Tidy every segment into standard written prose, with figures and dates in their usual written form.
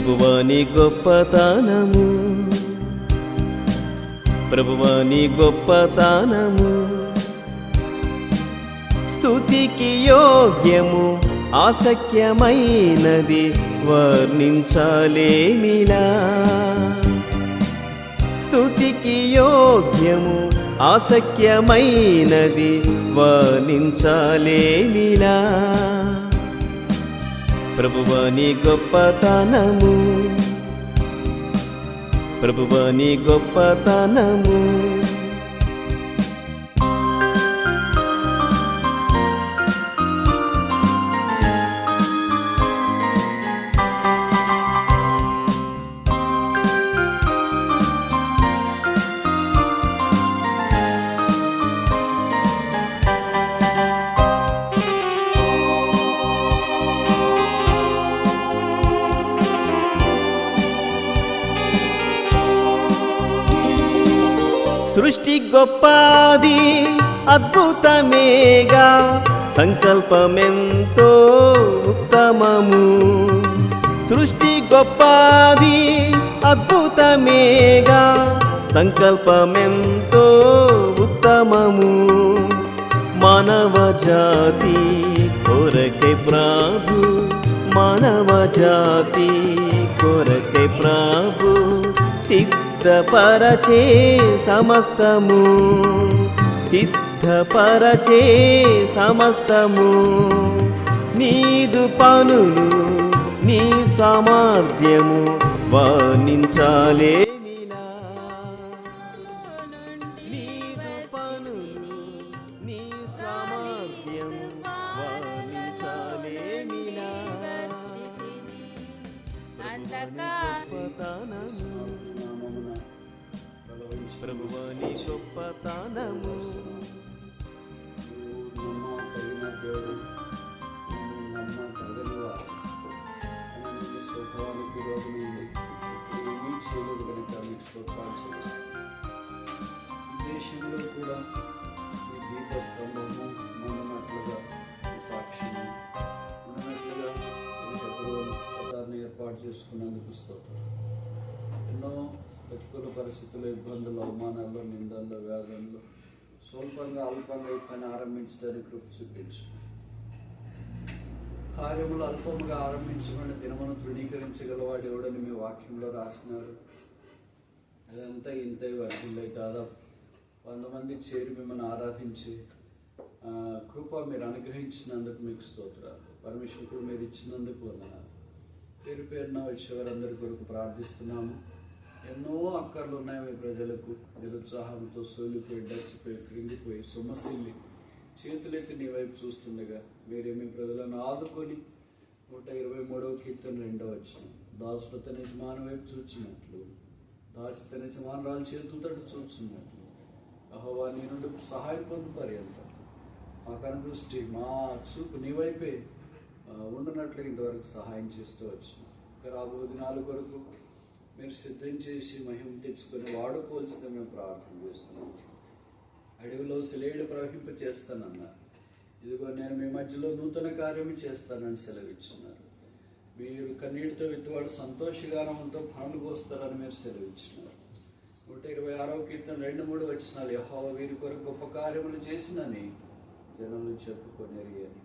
ప్రభువాని గొప్పతనము, ప్రభువాని గొప్పతనము స్తుతికి యోగ్యము, ఆసఖ్యమైనది వర్ణించాలేమిలా. స్తుతికి యోగ్యము, ఆసఖ్యమైనది వర్ణించాలేమిలా. ప్రభువాని గొప్పతనము, ప్రభువాని గొప్పతనము సృష్టి గొప్పది అద్భుతమేగా, సంకల్పమెంతో ఉత్తమము. సృష్టి గొప్పది అద్భుతమేగా, సంకల్పమెంతో ఉత్తమము. మానవ జాతి కొరకే ప్రభు, మానవ జాతి కొరకే ప్రభు సిద్ధపరచే సమస్తము, సిద్ధపరచే సమస్తము. నీదు పనులు నీ సామర్థ్యము వర్ణించాలేమిలా. నీదు పనులు నీ సామర్థ్యము వర్ణించాలేమిలా. గొప్పతనము, ప్రభువాని గొప్పతనము దేశంలో కూడా ఈ దీపస్తంభము ఉన్నట్లుగా సాక్షిని ఉన్నట్లుగా పదాన్ని ఏర్పాటు చేసుకున్నందుకు స్తోత్రం. ఎన్నో ప్రతికూల పరిస్థితులు, ఇబ్బందులు, అవమానాల్లో, నిందల్లో, వ్యాధుల్లో స్వల్పంగా అల్పంగా ఈ పని ఆరంభించడానికి కృప చూపించు. కార్యములు అల్పముగా ఆరంభించమని దినమును తృణీకరించగలవాడు ఎవడని మీ వాక్యంలో రాసినారు. అదంతా ఇంతే వర్షంలో దాదాపు 100 మంది చేరి మిమ్మల్ని ఆరాధించి కృప మీరు అనుగ్రహించినందుకు మీకు స్తోత్రాలు. పర్మిషన్ కూడా మీరు ఇచ్చినందుకు వందనాలు. పేరు పేరున వచ్చేవారందరి కొరకు ప్రార్థిస్తున్నాము. ఎన్నో అక్కర్లు ఉన్నాయి మీ ప్రజలకు. నిరుత్సాహంతో సోలిపోయి, డసిపోయి, కృంగిపోయి, సొమ్మసిల్లి చేతులెత్తి నీ వైపు చూస్తుండగా మీరే మీ ప్రజలను ఆదుకొని 123వ కీర్తన 2వ వచనం, దాసుడు తన యజమాని వైపు చూచినట్లు, దాసి తన యజమానురాలు చేతులతో చూస్తున్నట్లు, యెహోవా నీ నుండి సహాయం పొందు పర్యంతం మా కనుదృష్టి, మా చూపు నీ వైపే ఉండనట్లు ఇంతవరకు సహాయం చేస్తూ వచ్చిన రాబో దినాల కొరకు మీరు సిద్ధం చేసి మహిమ తెచ్చుకొని వాడుకోవాల్సిందే మేము ప్రార్థన చేస్తున్నాం. అడవిలో సెలయేడు ప్రవహింప చేస్తానన్నారు. ఇదిగో నేను మీ మధ్యలో నూతన కార్యము చేస్తానని సెలవిచ్చినారు. మీరు కన్నీటితో విత్తువాడు సంతోషగానంతో పనులు కోస్తారని మీరు సెలవిచ్చినారు. 126వ కీర్తన 2-3 వచనాలు, యెహోవా వీరి కొరకు గొప్ప కార్యములు చేసినని జనులు చెప్పుకొనిరి అని.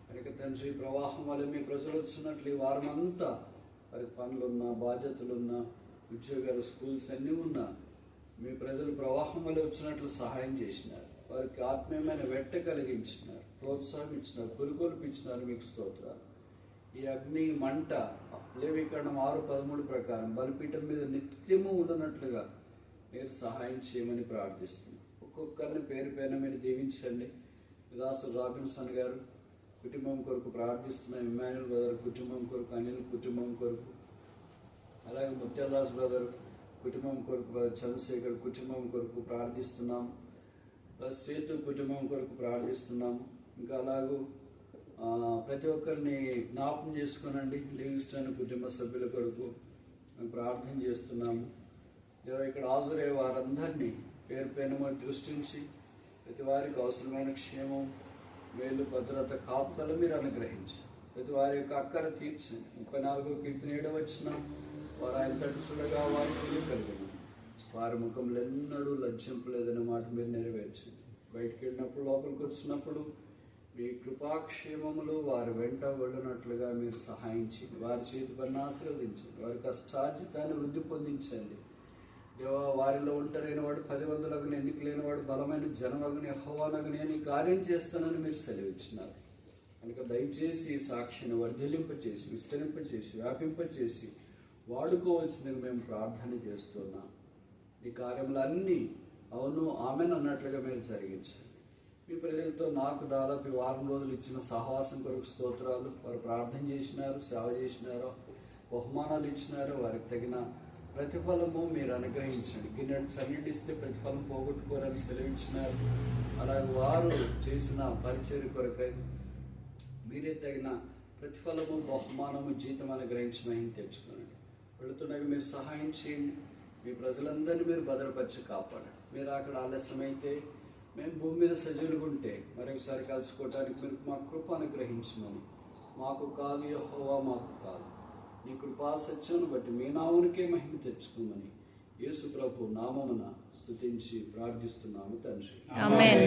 కనుక తండ్రి, ప్రవాహం వల్ల మీ ప్రజలు వచ్చినట్లు ఈ వారమంతా వారికి పనులున్నా, బాధ్యతలున్నా, ఉద్యోగాలు, స్కూల్స్ అన్నీ ఉన్నా మీ ప్రజలు ప్రవాహం వల్ల వచ్చినట్లు సహాయం చేసినారు. వారికి ఆత్మీయమైన వెట్ట కలిగించినారు, ప్రోత్సాహం ఇచ్చినారు, పురుకొల్పించినారు. మీకు స్తోత్రాలు. ఈ అగ్ని మంట లేవీకరణం 6:13 ప్రకారం బలిపీఠం మీద నిత్యము ఉండనట్లుగా మీరు సహాయం చేయమని ప్రార్థిస్తున్నాం. ఒక్కొక్కరిని పేరు పేరున మీరు దీవించండి. దాసుడు రాబిన్సన్ గారు కుటుంబం కొరకు ప్రార్థిస్తున్నాం. ఇమ్మాన్యుల్ బ్రదర్ కుటుంబం కొరకు, అనిల్ కుటుంబం కొరకు, అలాగే ముత్యాలదాస్ బ్రదర్ కుటుంబం కొరకు, బ్రదర్ చంద్రశేఖర్ కుటుంబం కొరకు ప్రార్థిస్తున్నాం. సేతు కుటుంబం కొరకు ప్రార్థిస్తున్నాము. ఇంకా అలాగూ ప్రతి ఒక్కరిని జ్ఞాపకం చేసుకోనండి. లివింగ్స్టన్ కుటుంబ సభ్యుల కొరకు మేము ప్రార్థన చేస్తున్నాము. ఇక్కడ హాజరయ్యే వారందరినీ పేరు పేరున దృష్టించి ప్రతి వారికి అవసరమైన క్షేమం, మేలు, భద్రత, కాపుదల మీరు అనుగ్రహించి ప్రతి వారి యొక్క అక్కర తీర్చండి. 34వ కీర్తన 7వ వచనం, వారు ఆయన తట్టు చూడగా వారికి కలిగిన వారి ముఖంలో ఎన్నడూ లజ్జింపలేదనే మాట మీరు నెరవేర్చండి. బయటికి వెళ్ళినప్పుడు లోపలికి వచ్చినప్పుడు మీ కృపాక్షేమములు వారి వెంట వెళ్ళినట్లుగా మీరు సహాయించి వారి చేతి పని ఆశీర్వదించండి. వారి కష్టార్జితాన్ని వృద్ధి పొందించండి. దేవా, వారిలో ఒంటరైన వాడు 10 మందిలగుని, ఎన్నిక లేని వాడు బలమైన జనమగుని, యెహోవానగుని అని కార్యం చేస్తానని మీరు సెలవిచ్చినారు కనుక దయచేసి ఈ సాక్షిని వర్ధిల్లింపచేసి, విస్తరింపచేసి, వ్యాపింపచేసి వాడుకోవాల్సిందిగా మేము ప్రార్థన చేస్తున్నాం. ఈ కార్యములన్నీ అవును ఆమెను అన్నట్లుగా మీరు జరిగించండి. మీ ప్రజలతో నాకు దాదాపు వారం రోజులు ఇచ్చిన సహవాసం కొరకు స్తోత్రాలు. వారు ప్రార్థన చేసినారు, సేవ చేసినారు, బహుమానాలు ఇచ్చినారు. వారికి తగిన ప్రతిఫలము మీరు అనుగ్రహించండి. గిన్నెడు సన్నిధిస్తే ప్రతిఫలం పోగొట్టుకోరని సెలవించినారు. అలాగే వారు చేసిన పరిచర్య కొరకై మీరే తగిన ప్రతిఫలము, బహుమానము, జీతం అనుగ్రహించి మహిమ తెచ్చుకోండి. వెళుతుండగా మీరు సహాయం చేయండి. మీ ప్రజలందరినీ మీరు భద్రపరిచి కాపాడండి. మీరు అక్కడ ఆలస్యమైతే మేము భూమి మీద సజీవులుగా ఉంటే మరొకసారి కలుసుకోవడానికి మీరు మా కృప అనుగ్రహించమని, మాకు కాదు యెహోవా మాకు కాదు, నీ కృపా సత్యాన్ని బట్టి మీ నామునికే మహిమ తెచ్చుకోమని యేసు ప్రభు నామమున స్తుతించి ప్రార్థిస్తున్నాము తండ్రి. ఆమేన్.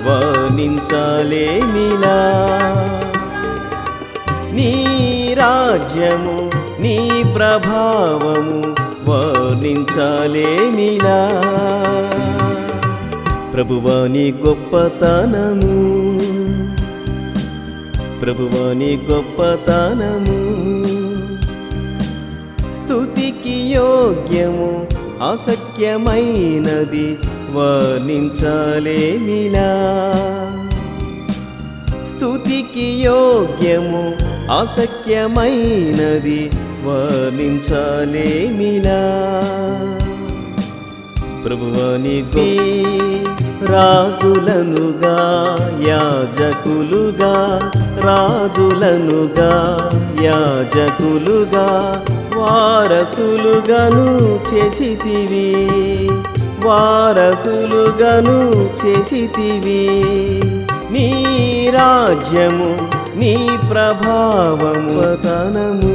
వర్ణించాలేమిలా నీ రాజ్యము, నీ ప్రభావము వర్ణించాలేమిలా. ప్రభువా నీ గొప్పతనము, ప్రభువా నీ గొప్పతనము స్తుతికి యోగ్యము, అసఖ్యమైనది వర్ణించాలేమిలా. స్తుతికి యోగ్యము, అసఖ్యమైనది వర్ణించాలేమిలా. ప్రభువా నీకు రాజులనుగా, యాజకులుగా, రాజులనుగా, యాజకులుగా, వారసులుగాను చేసితివి, వారసులుగాను చేసితివి. నీ రాజ్యము, నీ ప్రభావము, గొప్పతనము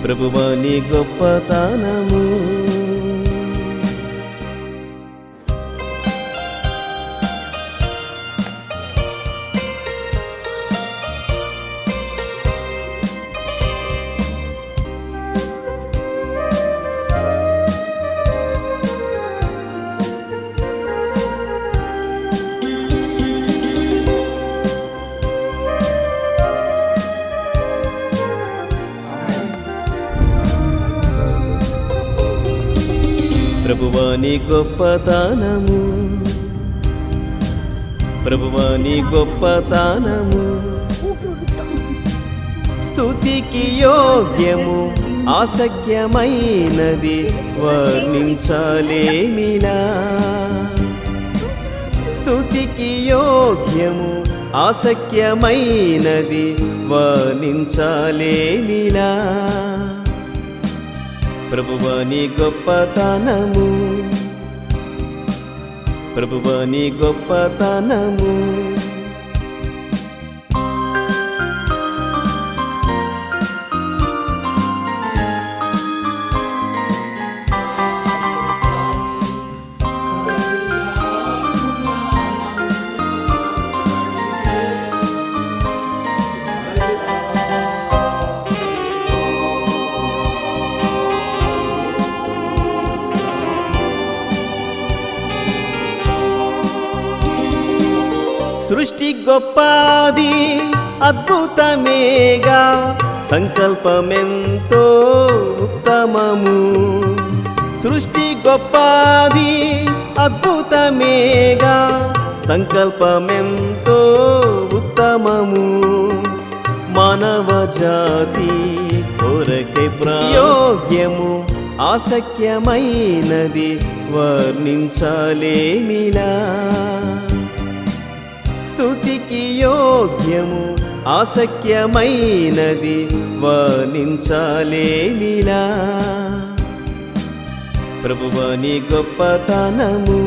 ప్రభువా నీ గొప్పతనము. ప్రభువా నీ గొప్పతనము, ప్రభువా నీ గొప్పతనము స్తుతికి యోగ్యము, అసఖ్యమైనది వర్ణించాలేమిలా. స్తుతికి యోగ్యము, అసఖ్యమైనది వర్ణించాలేమిలా. ప్రభువా నీ గొప్పతనము, ప్రభువా నీ గొప్పతనము సృష్టి గొప్పది, అద్భుతమేగా, సంకల్పమెంతో ఉత్తమము. సృష్టి గొప్పది, అద్భుతమేగా, సంకల్పమెంతో ఉత్తమము. మానవ జాతి కొరకే ప్రయోగ్యము, అసఖ్యమైనది వర్ణించాలేమిలా. స్తుతికి యోగ్యము, అసఖ్యమైనది వర్ణించాలేమిలా. ప్రభువా నీ గొప్పతనము